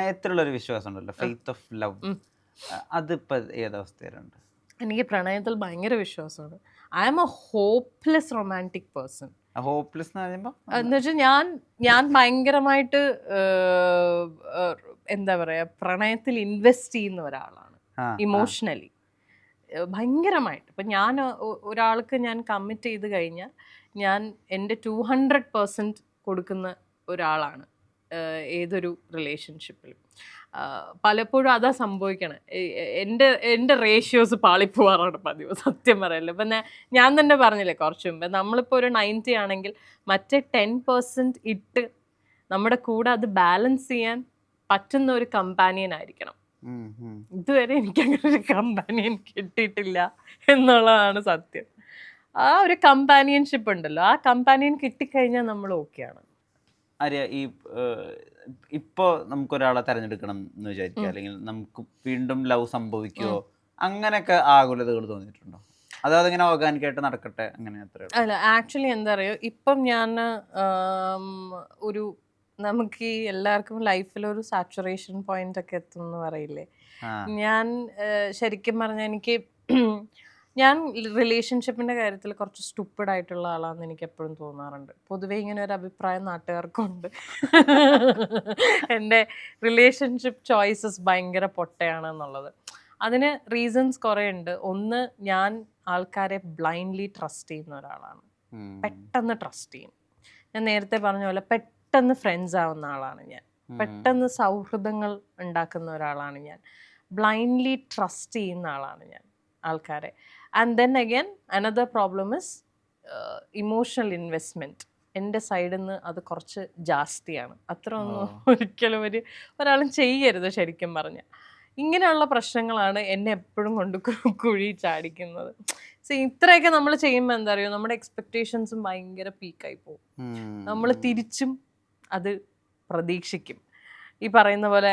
പ്രണയത്തിലുള്ള ഒരു വിശ്വാസം ഉണ്ടല്ലോ, ഫെയ്ത്ത് ഓഫ് ലവ്, അതിപ്പോ ഏതവസ്ഥയിലുണ്ട്? എനിക്ക് പ്രണയത്തിൽ ഭയങ്കര വിശ്വാസമാണ്. I am a hopeless romantic person. Hopeless എന്ന് പറയുമ്പോ എന്ന് വെച്ചാൽ ഞാൻ ഭയങ്കരമായിട്ട് എന്താ പറയാ, പ്രണയത്തിൽ ഇൻവെസ്റ്റ് ചെയ്യുന്ന ഒരാളാണ് ഇമോഷണലി, ഭയങ്കരമായിട്ട്. ഇപ്പം ഞാൻ ഒരാൾക്ക് ഞാൻ കമ്മിറ്റ് ചെയ്ത് കഴിഞ്ഞാൽ ഞാൻ എൻ്റെ 200% കൊടുക്കുന്ന ഒരാളാണ് ഏതൊരു റിലേഷൻഷിപ്പിലും. പലപ്പോഴും അതാ സംഭവിക്കണം. എൻ്റെ റേഷ്യോസ് പാളിപ്പോവാറാണ് പതിവ്, സത്യം പറയല്ലോ. ഇപ്പം ഞാൻ തന്നെ പറഞ്ഞില്ലേ കുറച്ച് മുമ്പ്, നമ്മളിപ്പോൾ ഒരു 90 ആണെങ്കിൽ മറ്റേ 10% ഇട്ട് നമ്മുടെ കൂടെ അത് ബാലൻസ് ചെയ്യാൻ പറ്റുന്ന ഒരു കമ്പാനിയൻ ആയിരിക്കണം. ഇതുവരെ എനിക്ക് അങ്ങനെ ഒരു കമ്പാനിയൻ കിട്ടിയിട്ടില്ല എന്നുള്ളതാണ് സത്യം. ആ ഒരു കമ്പാനിയൻഷിപ്പ് ഉണ്ടല്ലോ, ആ കമ്പാനിയൻ കിട്ടിക്കഴിഞ്ഞാൽ നമ്മൾ ഓക്കെയാണ്. ആര്യ, ഈ ഇപ്പോ നമുക്കൊരാളെ തെരഞ്ഞെടുക്കണം എന്ന് വിചാരിക്കുക, അല്ലെങ്കിൽ നമുക്ക് വീണ്ടും ലവ് സംഭവിക്കുമോ, അങ്ങനെയൊക്കെ ആകുലതകൾ തോന്നിയിട്ടുണ്ടോ? അതിങ്ങനെ ഓർഗാനിക്കായിട്ട് നടക്കട്ടെ, അങ്ങനെ അത്ര? അല്ല, ആക്ച്വലി എന്താ പറയുക, ഇപ്പം ഞാൻ ഒരു നമുക്ക് ഈ എല്ലാവർക്കും ലൈഫിലൊരു സാച്ചുറേഷൻ പോയിന്റ് ഒക്കെ എത്തുമെന്ന് പറയില്ലേ. ഞാൻ ശരിക്കും പറഞ്ഞാൽ എനിക്ക് ഞാൻ റിലേഷൻഷിപ്പിൻ്റെ കാര്യത്തിൽ കുറച്ച് സ്റ്റുപ്പിഡ് ആയിട്ടുള്ള ആളാണെന്ന് എനിക്ക് എപ്പോഴും തോന്നാറുണ്ട്. പൊതുവേ ഇങ്ങനെ ഒരു അഭിപ്രായം നാട്ടുകാർക്കുണ്ട്. എൻ്റെ റിലേഷൻഷിപ്പ് ചോയ്സസ് ഭയങ്കര പൊട്ടയാണെന്നുള്ളത്. അതിന് റീസൺസ് കുറേ ഉണ്ട്. ഒന്ന്, ഞാൻ ആൾക്കാരെ ബ്ലൈൻഡ്ലി ട്രസ്റ്റ് ചെയ്യുന്ന ഒരാളാണ്. പെട്ടെന്ന് ട്രസ്റ്റ് ചെയ്യും. ഞാൻ നേരത്തെ പറഞ്ഞ പോലെ പെട്ടെന്ന് ഫ്രണ്ട്സ് ആവുന്ന ആളാണ് ഞാൻ. പെട്ടെന്ന് സൗഹൃദങ്ങൾ ഉണ്ടാക്കുന്ന ഒരാളാണ് ഞാൻ. ബ്ലൈൻഡ്ലി ട്രസ്റ്റ് ചെയ്യുന്ന ആളാണ് ഞാൻ ആൾക്കാരെ. And then again another problem is emotional investment. എൻ്റെ സൈഡിൽ നിന്ന് അത് കുറച്ച് ജാസ്തിയാണ്. അത്ര ഒന്നും ഒരിക്കലും ഒരാളും ചെയ്യരുത് ശരിക്കും പറഞ്ഞാൽ. ഇങ്ങനെയുള്ള പ്രശ്നങ്ങളാണ് എന്നെ എപ്പോഴും കൊണ്ട് കുഴി ചാടിക്കുന്നത്. ഇത്രയൊക്കെ നമ്മൾ ചെയ്യുമ്പോൾ എന്താ പറയുക, നമ്മുടെ എക്സ്പെക്റ്റേഷൻസും ഭയങ്കര പീക്കായി പോകും. നമ്മൾ തിരിച്ചും അത് പ്രതീക്ഷിക്കും ഈ പറയുന്ന പോലെ.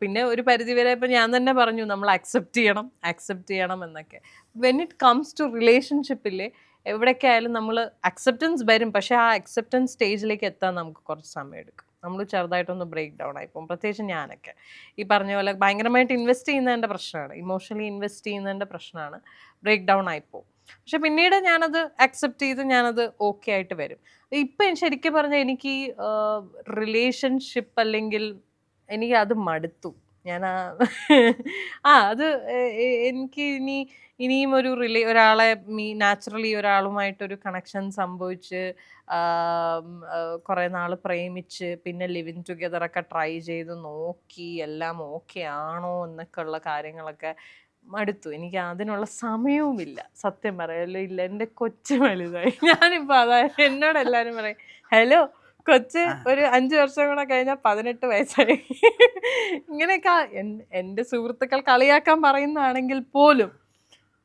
പിന്നെ ഒരു പരിധിവരെ ഇപ്പം ഞാൻ തന്നെ പറഞ്ഞു, നമ്മൾ അക്സെപ്റ്റ് ചെയ്യണം എന്നൊക്കെ. വെൻ ഇറ്റ് കംസ് ടു റിലേഷൻഷിപ്പില്ലേ, എവിടെയൊക്കെ ആയാലും നമ്മൾ അക്സെപ്റ്റൻസ് വരും. പക്ഷേ ആ അക്സെപ്റ്റൻസ് സ്റ്റേജിലേക്ക് എത്താൻ നമുക്ക് കുറച്ച് സമയം എടുക്കും. നമ്മൾ ചെറുതായിട്ടൊന്ന് ബ്രേക്ക് ഡൗൺ ആയിപ്പോകും. പ്രത്യേകിച്ച് ഞാനൊക്കെ ഈ പറഞ്ഞ പോലെ ഭയങ്കരമായിട്ട് ഇൻവെസ്റ്റ് ചെയ്യുന്നതിൻ്റെ പ്രശ്നമാണ്, ഇമോഷണലി ഇൻവെസ്റ്റ് ചെയ്യുന്നതിൻ്റെ പ്രശ്നമാണ്, ബ്രേക്ക് ഡൗൺ ആയിപ്പോകും. പക്ഷെ പിന്നീട് ഞാനത് അക്സെപ്റ്റ് ചെയ്ത് ഞാനത് ഓക്കെ ആയിട്ട് വരും. ഇപ്പം ശരിക്കും പറഞ്ഞാൽ എനിക്ക് ഈ റിലേഷൻഷിപ്പ് അല്ലെങ്കിൽ എനിക്ക് അത് മടുത്തു. ഞാൻ അത് എനിക്ക് ഇനിയും ഒരാളെ നാച്ചുറലി ഒരാളുമായിട്ടൊരു കണക്ഷൻ സംഭവിച്ച് കുറേ നാൾ പ്രേമിച്ച് പിന്നെ ലിവിങ് ടുഗെദറൊക്കെ ട്രൈ ചെയ്ത് നോക്കി എല്ലാം ഓക്കെ ആണോ എന്നൊക്കെ ഉള്ള കാര്യങ്ങളൊക്കെ മടുത്തു. എനിക്ക് അതിനുള്ള സമയവുമില്ല, സത്യം പറയാലോ. ഇല്ല, എൻ്റെ കൊച്ചു വലുതായി. ഞാനിപ്പോൾ അതായത് എന്നോട് എല്ലാവരും പറയും, ഹലോ കൊച്ച് ഒരു 5 വർഷം കൂടെ കഴിഞ്ഞാൽ 18 വയസ്സായി. ഇങ്ങനെയൊക്കെ എൻ്റെ സുഹൃത്തുക്കൾ കളിയാക്കാൻ പറയുന്നതാണെങ്കിൽ പോലും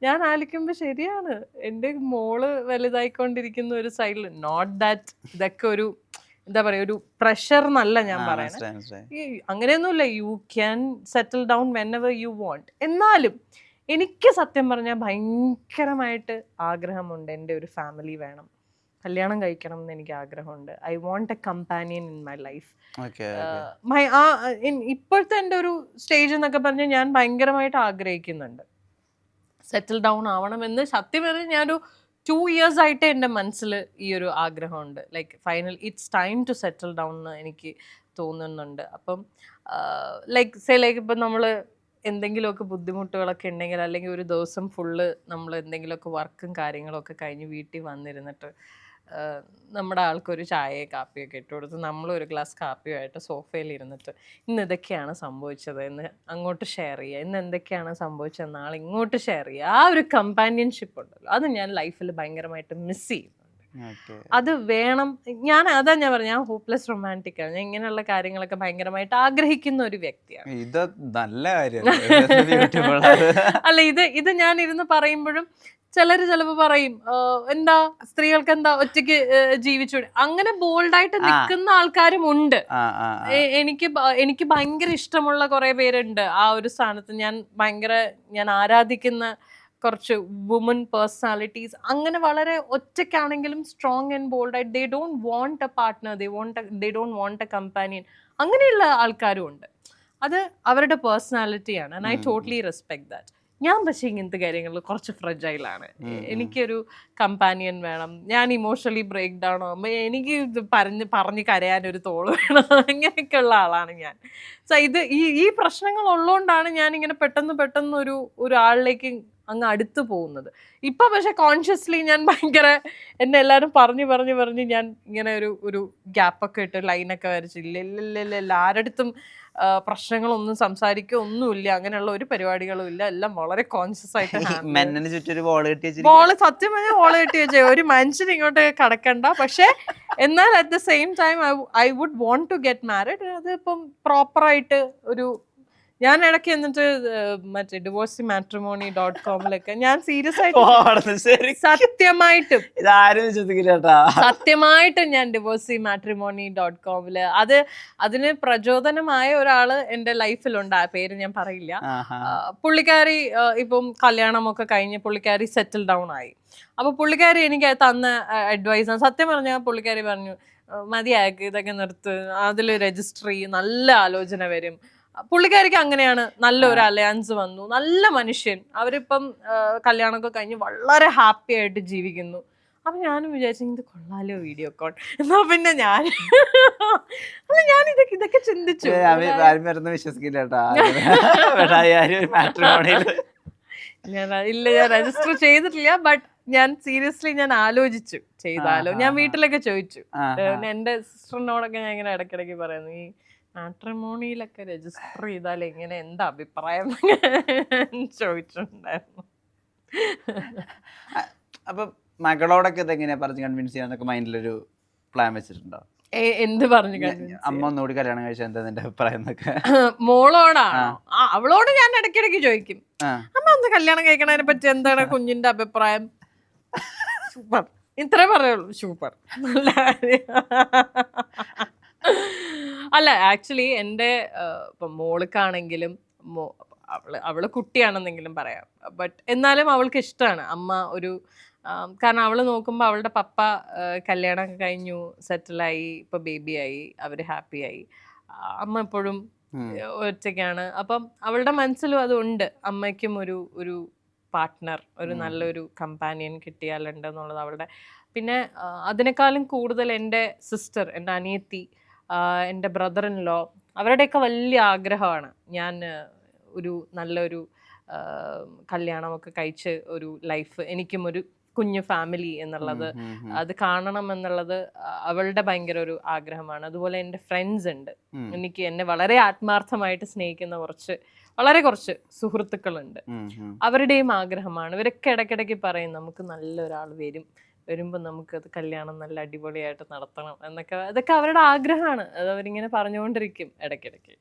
ഞാൻ ആലോചിക്കുമ്പോൾ ശരിയാണ്, എൻ്റെ മോള് വലുതായിക്കൊണ്ടിരിക്കുന്ന ഒരു സൈഡിൽ. നോട്ട് ദാറ്റ് ഇതൊക്കെ ഒരു എന്താ പറയുക, ഒരു പ്രഷർ എന്നല്ല ഞാൻ പറയണത്. ഈ അങ്ങനെയൊന്നുമില്ല, you can settle down whenever you want. എന്നാലും എനിക്ക് സത്യം പറഞ്ഞാൽ ഭയങ്കരമായിട്ട് ആഗ്രഹമുണ്ട്, എൻ്റെ ഒരു ഫാമിലി വേണം, കല്യാണം കഴിക്കണം എന്ന് എനിക്ക് ആഗ്രഹമുണ്ട്. I won't A companion in my life. ഇപ്പോഴത്തെ എൻ്റെ ഒരു സ്റ്റേജ് എന്നൊക്കെ പറഞ്ഞാൽ ഞാൻ ഭയങ്കരമായിട്ട് ആഗ്രഹിക്കുന്നുണ്ട് സെറ്റിൽ ഡൗൺ ആവണമെന്ന്. സത്യം പറഞ്ഞാൽ ഞാനൊരു 2 years ആയിട്ട് എൻ്റെ മനസ്സിൽ ഈ ഒരു ആഗ്രഹമുണ്ട്. Like final it's time to settle down എന്ന് എനിക്ക് തോന്നുന്നുണ്ട്. അപ്പം ലൈക്ക് ഇപ്പം നമ്മൾ എന്തെങ്കിലുമൊക്കെ ബുദ്ധിമുട്ടുകളൊക്കെ ഉണ്ടെങ്കിൽ, അല്ലെങ്കിൽ ഒരു ദിവസം ഫുള്ള് നമ്മൾ എന്തെങ്കിലുമൊക്കെ വർക്കും കാര്യങ്ങളൊക്കെ കഴിഞ്ഞ് വീട്ടിൽ വന്നിരുന്നിട്ട് നമ്മുടെ ആൾക്കൊരു ചായയോ കാപ്പിയൊക്കെ ഇട്ട് കൊടുത്ത് നമ്മളൊരു ഗ്ലാസ് കാപ്പിയുമായിട്ട് സോഫയിൽ ഇരുന്നിട്ട് ഇന്ന് ഇതൊക്കെയാണ് സംഭവിച്ചത് എന്ന് അങ്ങോട്ട് ഷെയർ ചെയ്യുക, ഇന്ന് എന്തൊക്കെയാണ് സംഭവിച്ചത് നാളെ ഇങ്ങോട്ട് ഷെയർ ചെയ്യുക. ആ ഒരു കമ്പാനിയൻഷിപ്പ് ഉണ്ടല്ലോ, അത് ഞാൻ ലൈഫിൽ ഭയങ്കരമായിട്ട് മിസ് ചെയ്യുന്നുണ്ട്. അത് വേണം. അതാ ഞാൻ പറഞ്ഞു, ഞാൻ ഹോപ്പ്ലെസ് റൊമാൻറ്റിക് ആണ്. ഞാൻ ഇങ്ങനെയുള്ള കാര്യങ്ങളൊക്കെ ഭയങ്കരമായിട്ട് ആഗ്രഹിക്കുന്ന ഒരു വ്യക്തിയാണ്. ഇത് നല്ല കാര്യം അല്ല, ഇത് ഞാൻ ഇരുന്ന് പറയുമ്പോഴും ചിലപ്പോൾ പറയും, എന്താ സ്ത്രീകൾക്ക് എന്താ ഒറ്റയ്ക്ക് ജീവിച്ചു. അങ്ങനെ ബോൾഡായിട്ട് നിൽക്കുന്ന ആൾക്കാരും ഉണ്ട്. എനിക്ക് ഭയങ്കര ഇഷ്ടമുള്ള കുറെ പേരുണ്ട് ആ ഒരു സ്ഥാനത്ത്. ഞാൻ ആരാധിക്കുന്ന കുറച്ച് വുമൻ പേഴ്സണാലിറ്റീസ് അങ്ങനെ വളരെ ഒറ്റയ്ക്കാണെങ്കിലും സ്ട്രോങ് ആൻഡ് ബോൾഡായിട്ട്, they don't want a partner, they don't want a companion, അങ്ങനെയുള്ള ആൾക്കാരും ഉണ്ട്. അത് അവരുടെ പേഴ്സണാലിറ്റിയാണ് and I totally respect that. ഞാൻ പക്ഷേ ഇങ്ങനത്തെ കാര്യങ്ങളിൽ കുറച്ച് ഫ്രജൈലാണ്. എനിക്കൊരു കമ്പാനിയൻ വേണം, ഞാൻ ഇമോഷണലി ബ്രേക്ക് ഡൗൺ ആകുമ്പോൾ എനിക്ക് ഇത് പറഞ്ഞ് കരയാനൊരു തോള് വേണം, അങ്ങനെയൊക്കെയുള്ള ആളാണ് ഞാൻ. സോ ഇത് ഈ പ്രശ്നങ്ങൾ ഉള്ളതുകൊണ്ടാണ് ഞാൻ ഇങ്ങനെ പെട്ടെന്ന് ഒരാളിലേക്ക് അങ്ങ് അടുത്ത് പോകുന്നത്. ഇപ്പൊ പക്ഷെ കോൺഷ്യസ്ലി ഞാൻ ഭയങ്കര എന്നെ എല്ലാവരും പറഞ്ഞ് ഞാൻ ഇങ്ങനെ ഒരു ഗ്യാപ്പൊക്കെ ഇട്ട് ലൈനൊക്കെ വരച്ച് ഇല്ല ആരടുത്തും പ്രശ്നങ്ങളൊന്നും സംസാരിക്കുക ഒന്നുമില്ല, അങ്ങനെയുള്ള ഒരു പരിപാടികളും ഇല്ല, എല്ലാം വളരെ കോൺഷ്യസ് ആയിട്ട് മെന്നിന് ചുറ്റൊരു ബോൾ കെട്ടി ബോള് സത്യം പറഞ്ഞാൽ ബോള് കെട്ടി വെച്ചേ ഒരു മനുഷ്യൻ ഇങ്ങോട്ട് കടക്കണ്ട. പക്ഷെ എന്നാൽ at the same time I would want to get married. അത് ഇപ്പം പ്രോപ്പറായിട്ട് ഒരു ഞാൻ ഇടയ്ക്ക് എന്നിട്ട് മറ്റേ divorcematrimony.com ഞാൻ സീരിയസ് ആയിട്ട് സത്യമായിട്ടും ഞാൻ divorcematrimony.com അതിന് പ്രചോദനമായ ഒരാള് എന്റെ ലൈഫിലുണ്ട്. ആ പേര് ഞാൻ പറയില്ല. പുള്ളിക്കാരി ഇപ്പം കല്യാണമൊക്കെ കഴിഞ്ഞ് പുള്ളിക്കാരി സെറ്റിൽ ഡൗൺ ആയി. അപ്പൊ പുള്ളിക്കാരി എനിക്ക് തന്ന അഡ്വൈസ്, സത്യം പറഞ്ഞാൽ പുള്ളിക്കാരി പറഞ്ഞു മതിയാക്ക് ഇതൊക്കെ നിർത്ത്, അതിൽ രജിസ്റ്റർ ചെയ്യും, നല്ല ആലോചന വരും. പുള്ളിക്കാരിക്ക് അങ്ങനെയാണ്. നല്ലൊരു അലയൻസ് വന്നു, നല്ല മനുഷ്യൻ, അവരിപ്പം കല്യാണമൊക്കെ കഴിഞ്ഞ് വളരെ ഹാപ്പി ആയിട്ട് ജീവിക്കുന്നു. അപ്പൊ ഞാനും വിചാരിച്ചു ഇത് കൊള്ളാലോ വീഡിയോ കോൾ, എന്നാ പിന്നെ ഞാൻ ഇതൊക്കെ ചിന്തിച്ചു. ഞാൻ രജിസ്റ്റർ ചെയ്തിട്ടില്ല, ബട്ട് ഞാൻ സീരിയസ്ലി ഞാൻ ആലോചിച്ചു ചെയ്താലോ. ഞാൻ വീട്ടിലൊക്കെ ചോദിച്ചു, എന്റെ സിസ്റ്ററിനോടൊക്കെ ഞാൻ ഇങ്ങനെ ഇടയ്ക്കിടയ്ക്ക് പറയുന്നു ഈ മാട്രിമോണിയിലൊക്കെ രജിസ്റ്റർ ചെയ്താൽ എങ്ങനെ, എന്താ അഭിപ്രായം ചോദിച്ചിട്ടുണ്ടായിരുന്നു. അപ്പൊ മകളോടൊക്കെ ഇതെങ്ങനെയാ പറഞ്ഞ് കൺവിൻസ് ചെയ്യാന്നൊക്കെ മൈൻഡിലൊരു പ്ലാൻ വെച്ചിട്ടുണ്ടോ? എന്ത് പറഞ്ഞു? അമ്മ ഒന്നുകൂടി കല്യാണം കഴിച്ചാൽ എന്താ നിന്റെ അഭിപ്രായം എന്നൊക്കെ? മോളോടാണോ? അവളോട് ഞാൻ ഇടയ്ക്കിടയ്ക്ക് ചോദിക്കും, അമ്മ ഒന്ന് കല്യാണം കഴിക്കണതിനെ പറ്റി എന്താണ് കുഞ്ഞിന്റെ അഭിപ്രായം? സൂപ്പർ, ഇത്രേ പറയുള്ളൂ, സൂപ്പർ. അല്ല ആക്ച്വലി എൻ്റെ ഇപ്പം മോൾക്കാണെങ്കിലും അവള് കുട്ടിയാണെന്നെങ്കിലും പറയാം, ബട്ട് എന്നാലും അവൾക്ക് ഇഷ്ടമാണ് അമ്മ ഒരു കാരണം അവള് നോക്കുമ്പോൾ അവളുടെ പപ്പ കല്യാണം കഴിഞ്ഞു, സെറ്റിലായി, ഇപ്പൊ ബേബിയായി, അവര് ഹാപ്പിയായി. അമ്മ എപ്പോഴും ഒറ്റയ്ക്കാണ്. അപ്പം അവളുടെ മനസ്സിലും അതുണ്ട്, അമ്മയ്ക്കും ഒരു പാർട്ട്ണർ, ഒരു നല്ലൊരു കമ്പാനിയൻ കിട്ടിയാലുണ്ടെന്നുള്ളത് അവളുടെ. പിന്നെ അതിനേക്കാളും കൂടുതൽ എൻ്റെ സിസ്റ്റർ, എൻ്റെ അനിയത്തി, എൻ്റെ ബ്രദർ ഇൻ ലോ, അവരുടെയൊക്കെ വലിയ ആഗ്രഹമാണ് ഞാൻ ഒരു നല്ലൊരു കല്യാണമൊക്കെ കഴിച്ച് ഒരു ലൈഫ്, എനിക്കും ഒരു കുഞ്ഞു ഫാമിലി എന്നുള്ളത് അത് കാണണം എന്നുള്ളത് അവളുടെ ഭയങ്കര ഒരു ആഗ്രഹമാണ്. അതുപോലെ എൻ്റെ ഫ്രണ്ട്സ് ഉണ്ട്, എനിക്ക് എന്നെ വളരെ ആത്മാർത്ഥമായിട്ട് സ്നേഹിക്കുന്ന വളരെ കുറച്ച് സുഹൃത്തുക്കളുണ്ട്, അവരുടെയും ആഗ്രഹമാണ്. ഇവരൊക്കെ ഇടയ്ക്കിടയ്ക്ക് പറയും നമുക്ക് നല്ലൊരാൾ വരുമ്പോൾ നമുക്കത് കല്യാണം നല്ല അടിപൊളിയായിട്ട് നടത്തണം എന്നൊക്കെ. അതൊക്കെ അവരുടെ ആഗ്രഹമാണ്, അത് അവരിങ്ങനെ പറഞ്ഞുകൊണ്ടിരിക്കും ഇടയ്ക്കിടയ്ക്ക്.